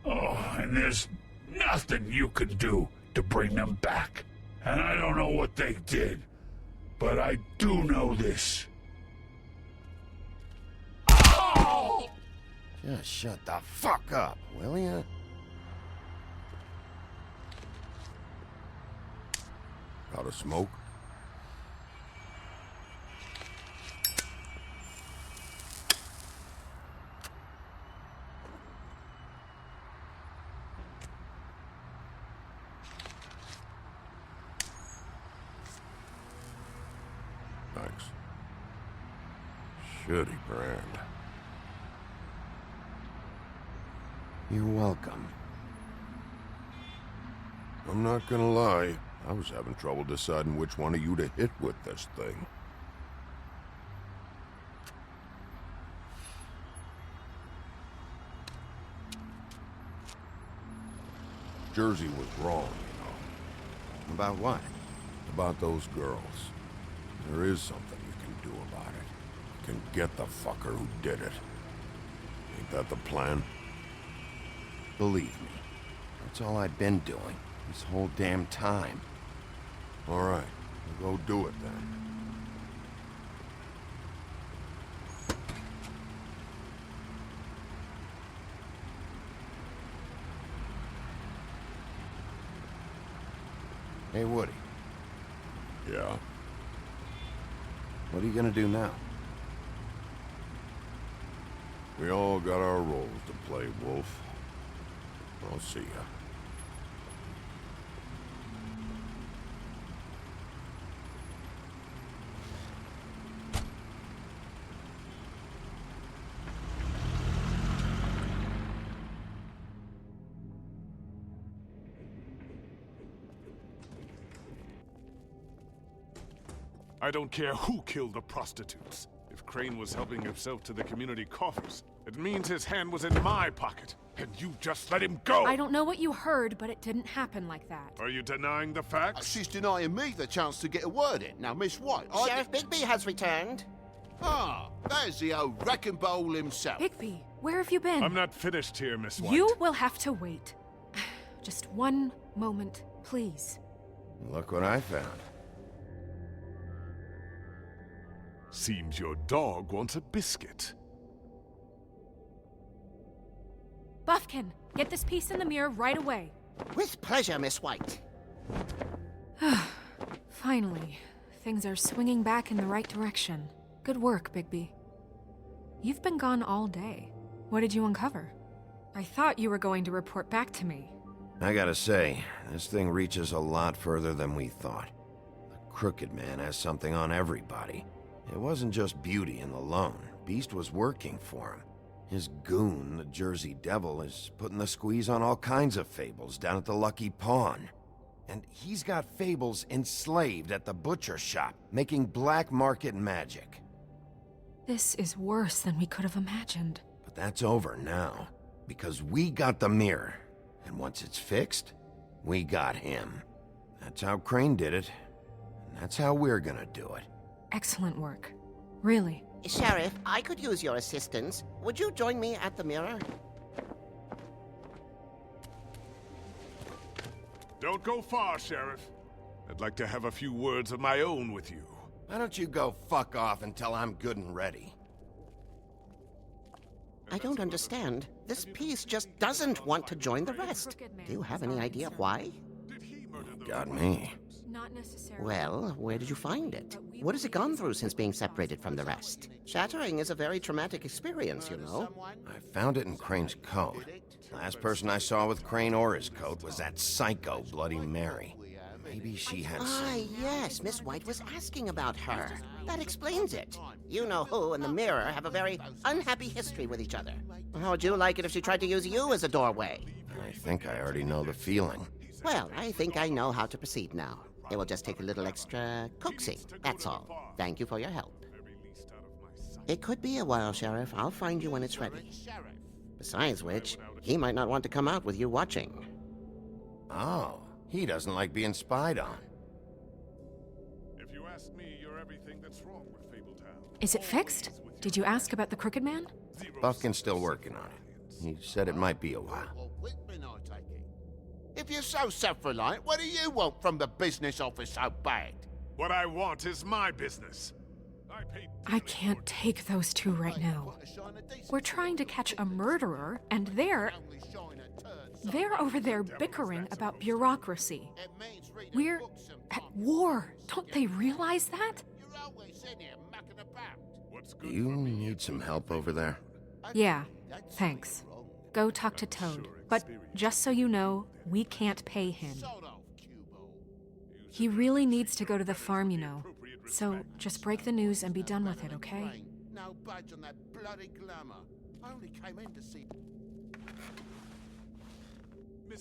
Oh, and there's nothing you can do to bring them back. And I don't know what they did, but I do know this. Oh! Just shut the fuck up, will ya? Out of smoke? Thanks. Shitty brand. You're welcome. I'm not gonna lie, I was having trouble deciding which one of you to hit with this thing. Jersey was wrong, you know. About what? About those girls. There is something you can do about it. You can get the fucker who did it. Ain't that the plan? Believe me, that's all I've been doing this whole damn time. All right, we'll go do it then. Hey, Woody. Yeah? What are you gonna do now? We all got our roles to play, Wolf. I'll see ya. I don't care who killed the prostitutes. If Crane was helping himself to the community coffers, it means his hand was in my pocket, and you just let him go! I don't know what you heard, but it didn't happen like that. Are you denying the facts? She's denying me the chance to get a word in. Now, Miss White, Sheriff Bigby has returned. Ah, there's the old wrecking bowl himself. Bigby, where have you been? I'm not finished here, Miss White. You will have to wait. Just one moment, please. Look what I found. Seems your dog wants a biscuit. Buffkin, get this piece in the mirror right away. With pleasure, Miss White. Finally, things are swinging back in the right direction. Good work, Bigby. You've been gone all day. What did you uncover? I thought you were going to report back to me. I gotta say, this thing reaches a lot further than we thought. The Crooked Man has something on everybody. It wasn't just Beauty and the Lone. Beast was working for him. His goon, the Jersey Devil, is putting the squeeze on all kinds of fables down at the Lucky Pawn. And he's got fables enslaved at the butcher shop, making black market magic. This is worse than we could have imagined. But that's over now, because we got the mirror. And once it's fixed, we got him. That's how Crane did it, and that's how we're gonna do it. Excellent work. Really. Sheriff, I could use your assistance. Would you join me at the mirror? Don't go far, Sheriff. I'd like to have a few words of my own with you. Why don't you go fuck off until I'm good and ready? I don't understand. This piece just doesn't want to join the rest. Do you have any idea why? Got me. Not necessarily. Well, where did you find it? What has it gone through since being separated from the rest? Shattering is a very traumatic experience, you know. I found it in Crane's coat. Last person I saw with Crane or his coat was that psycho Bloody Mary. Maybe she had some... yes, Miss White was asking about her. That explains it. You know who and the mirror have a very unhappy history with each other. How would you like it if she tried to use you as a doorway? I think I already know the feeling. Well, I think I know how to proceed now. It will just take a little extra coaxing, that's all. Thank you for your help. It could be a while, Sheriff. I'll find you when it's ready. Besides which, he might not want to come out with you watching. Oh, he doesn't like being spied on. If you ask me, you're everything that's wrong with Fabletown. Is it fixed? Did you ask about the Crooked Man? Buffkin's still working on it. He said it might be a while. If you're so self-reliant, what do you want from the business office so bad? What I want is my business. I can't take those two right now. We're trying to catch a murderer, and they're over there bickering about bureaucracy. We're at war. Don't they realize that? Do you need some help over there? Yeah, thanks. Go talk to Toad. But just so you know, we can't pay him. He really needs to go to the farm, you know. So just break the news and be done with it, okay? no budge on that bloody glamour. I only came in to see...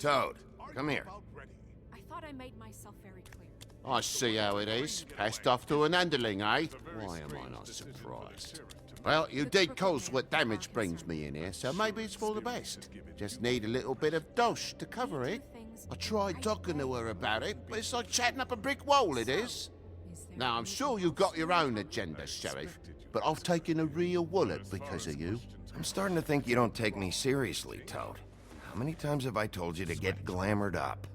Toad, come here. I thought I made myself very clear. I see how it is. Passed off to an underling, eh? Why am I not surprised? Well, you did cause what damage brings me in here, so maybe it's for the best. Just need a little bit of dosh to cover it. I tried talking to her about it, but it's like chatting up a brick wall, it is. Now, I'm sure you've got your own agenda, Sheriff, but I've taken a real wallet because of you. I'm starting to think you don't take me seriously, Toad. How many times have I told you to get glamored up?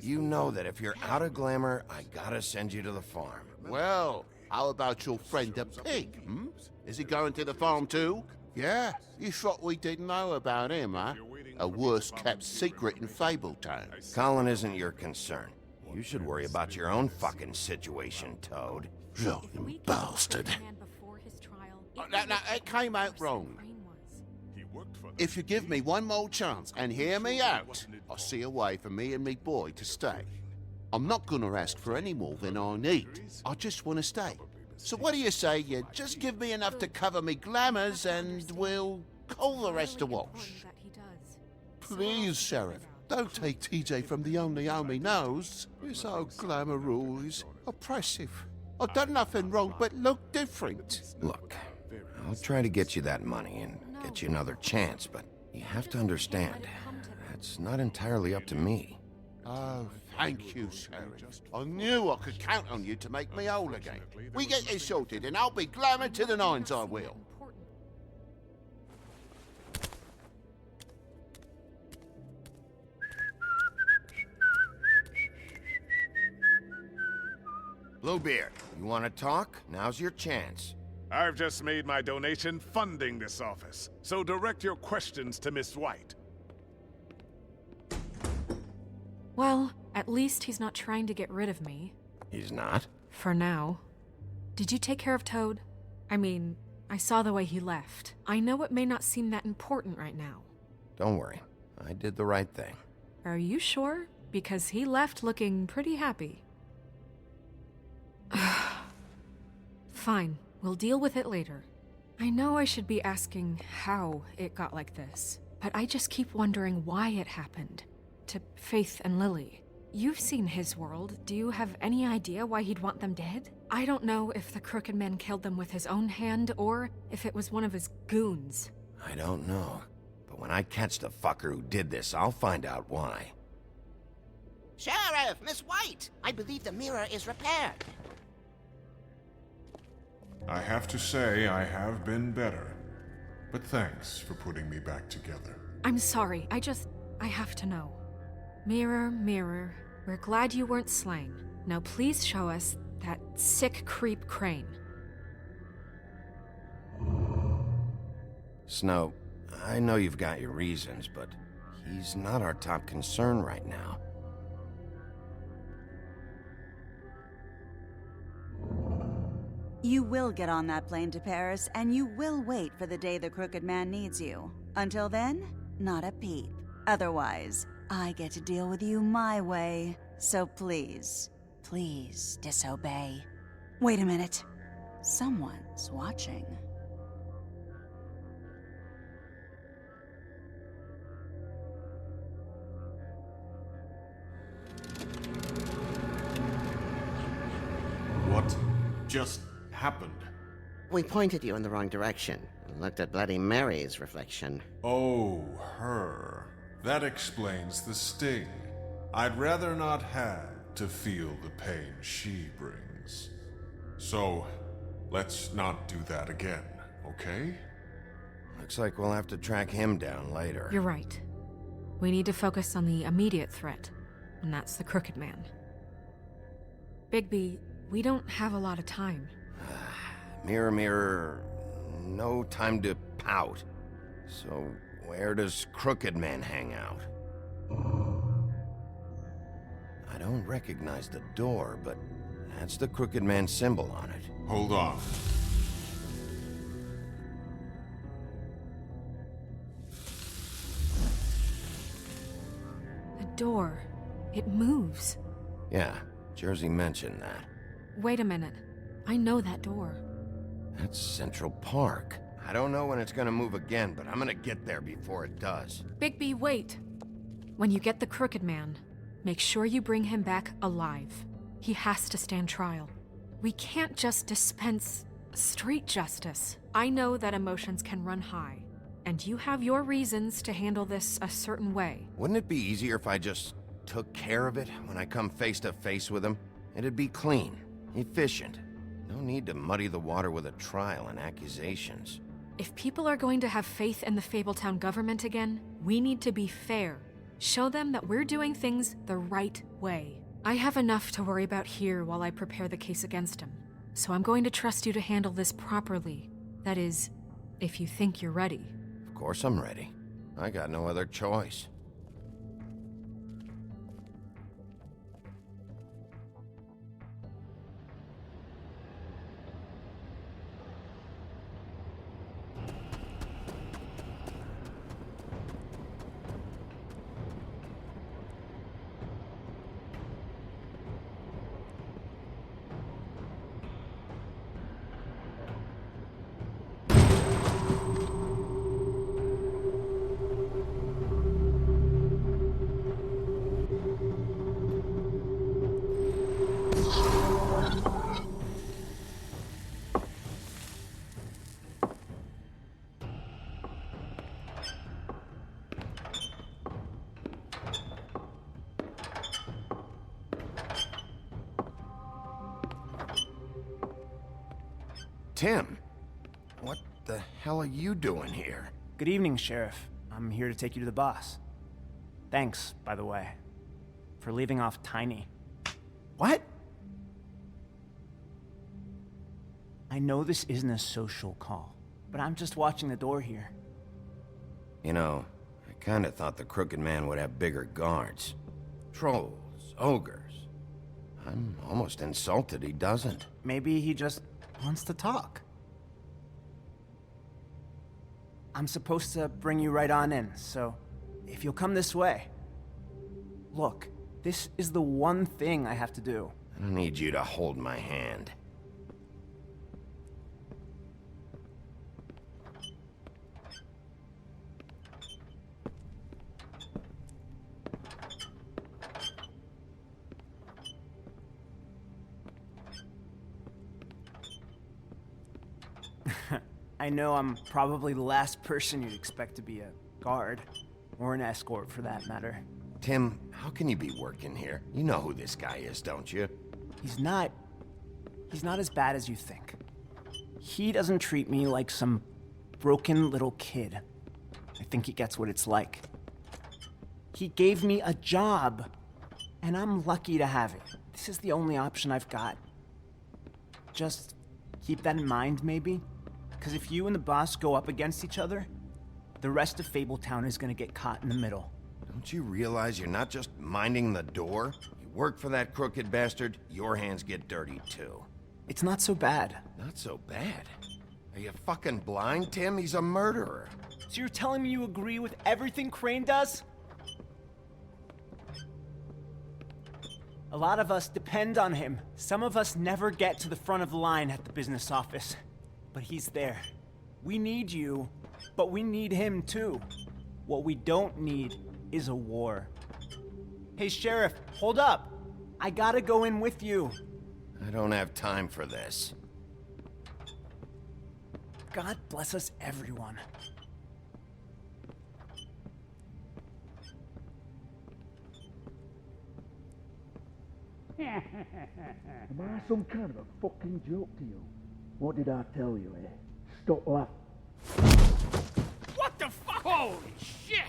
You know that if you're out of glamour, I gotta send you to the farm. Well, how about your friend the pig, hmm? Is he going to the farm too? Yeah? You thought we didn't know about him, huh? A worse-kept secret in Fabletown. Colin isn't your concern. You should worry about your own fucking situation, Toad. You bastard. Now, it came out wrong. If you give me one more chance and hear me out, I'll see a way for me and me boy to stay. I'm not gonna ask for any more than I need. I just want to stay. So what do you say you just give me enough to cover me glamours and we'll call the rest a wash? Please, Sheriff, don't take TJ from the only home he knows. His old glamour rule is oppressive. I've done nothing wrong but look different. Look, I'll try to get you that money and get you another chance, but you have to understand, that's not entirely up to me. Oh, thank you, Sheriff. I knew I could count on you to make me whole again. We get this sorted and I'll be glamour to the nines, I will. Bluebeard, you want to talk? Now's your chance. I've just made my donation funding this office, so direct your questions to Miss White. Well, at least he's not trying to get rid of me. He's not? For now. Did you take care of Toad? I mean, I saw the way he left. I know it may not seem that important right now. Don't worry. I did the right thing. Are you sure? Because he left looking pretty happy. Fine. We'll deal with it later. I know I should be asking how it got like this, but I just keep wondering why it happened. To Faith and Lily. You've seen his world. Do you have any idea why he'd want them dead? I don't know if the Crooked Man killed them with his own hand or if it was one of his goons. I don't know. But when I catch the fucker who did this, I'll find out why. Sheriff, Miss White! I believe the mirror is repaired. I have to say I have been better. But thanks for putting me back together. I'm sorry. I have to know. Mirror, mirror, we're glad you weren't slain. Now please show us that sick creep Crane. Snow, I know you've got your reasons, but he's not our top concern right now. You will get on that plane to Paris, and you will wait for the day the Crooked Man needs you. Until then, not a peep. Otherwise, I get to deal with you my way. So please, please disobey. Wait a minute. Someone's watching. What just happened? We pointed you in the wrong direction and looked at Bloody Mary's reflection. Oh, her. That explains the sting. I'd rather not have to feel the pain she brings. So, let's not do that again, okay? Looks like we'll have to track him down later. You're right. We need to focus on the immediate threat, and that's the Crooked Man. Bigby, we don't have a lot of time. Mirror, mirror, no time to pout. So, where does Crooked Man hang out? I don't recognize the door, but that's the Crooked Man symbol on it. Hold on. The door. It moves. Yeah, Jersey mentioned that. Wait a minute. I know that door. That's Central Park. I don't know when it's gonna move again, but I'm gonna get there before it does. Bigby, wait. When you get the Crooked Man, make sure you bring him back alive. He has to stand trial. We can't just dispense street justice. I know that emotions can run high, and you have your reasons to handle this a certain way. Wouldn't it be easier if I just took care of it when I come face to face with him? It'd be clean, efficient. No need to muddy the water with a trial and accusations. If people are going to have faith in the Fabletown government again, we need to be fair. Show them that we're doing things the right way. I have enough to worry about here while I prepare the case against him. So I'm going to trust you to handle this properly. That is, if you think you're ready. Of course I'm ready. I got no other choice. Tim, what the hell are you doing here? Good evening, Sheriff. I'm here to take you to the boss. Thanks, by the way, for leaving off Tiny. What? I know this isn't a social call, but I'm just watching the door here. You know, I kinda thought the Crooked Man would have bigger guards. Trolls, ogres. I'm almost insulted he doesn't. Maybe he just wants to talk. I'm supposed to bring you right on in, so if you'll come this way. Look, this is the one thing I have to do. I don't need you to hold my hand. I know I'm probably the last person you'd expect to be a guard, or an escort for that matter. Tim, how can you be working here? You know who this guy is, don't you? He's not as bad as you think. He doesn't treat me like some broken little kid. I think he gets what it's like. He gave me a job, and I'm lucky to have it. This is the only option I've got. Just keep that in mind, maybe? Because if you and the boss go up against each other, the rest of Fabletown is gonna get caught in the middle. Don't you realize you're not just minding the door? You work for that crooked bastard, your hands get dirty too. It's not so bad. Not so bad? Are you fucking blind, Tim? He's a murderer. So you're telling me you agree with everything Crane does? A lot of us depend on him. Some of us never get to the front of the line at the business office. But he's there. We need you, but we need him too. What we don't need is a war. Hey, Sheriff, hold up. I gotta go in with you. I don't have time for this. God bless us, everyone. Am I some kind of a fucking joke to you? What did I tell you, eh? Stop laughing. What the fuck? Holy shit!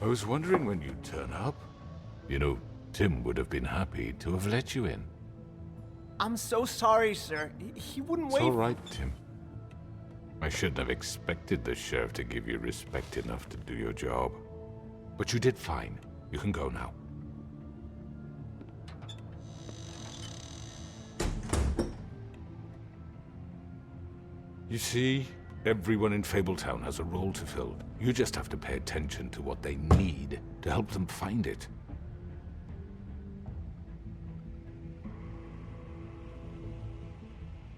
I was wondering when you'd turn up. You know, Tim would have been happy to have let you in. I'm so sorry, sir. He wouldn't wait. It's all right, Tim. I shouldn't have expected the sheriff to give you respect enough to do your job. But you did fine. You can go now. You see, everyone in Fabletown has a role to fill. You just have to pay attention to what they need to help them find it.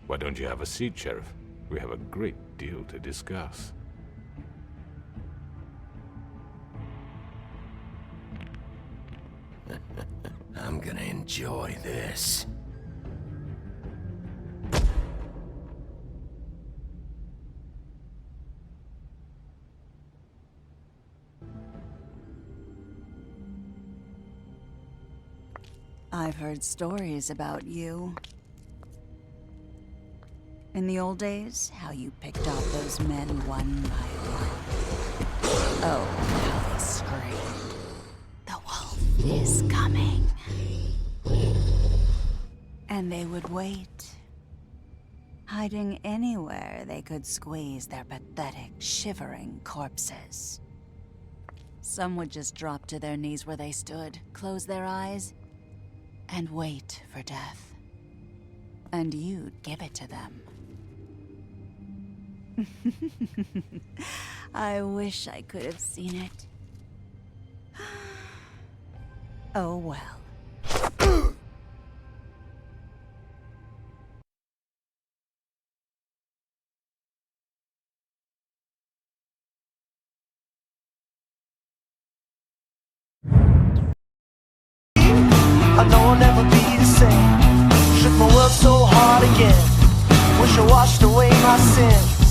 Why don't you have a seat, Sheriff? We have a great deal to discuss. I'm gonna enjoy this. I've heard stories about you. In the old days, how you picked off those men one by one. Oh, how they screamed. The wolf is coming. And they would wait, hiding anywhere they could squeeze their pathetic, shivering corpses. Some would just drop to their knees where they stood, close their eyes, and wait for death. And you'd give it to them. I wish I could have seen it. Oh well. I know I'll never be the same. Shook my world so hard again. Wish I washed away my sin.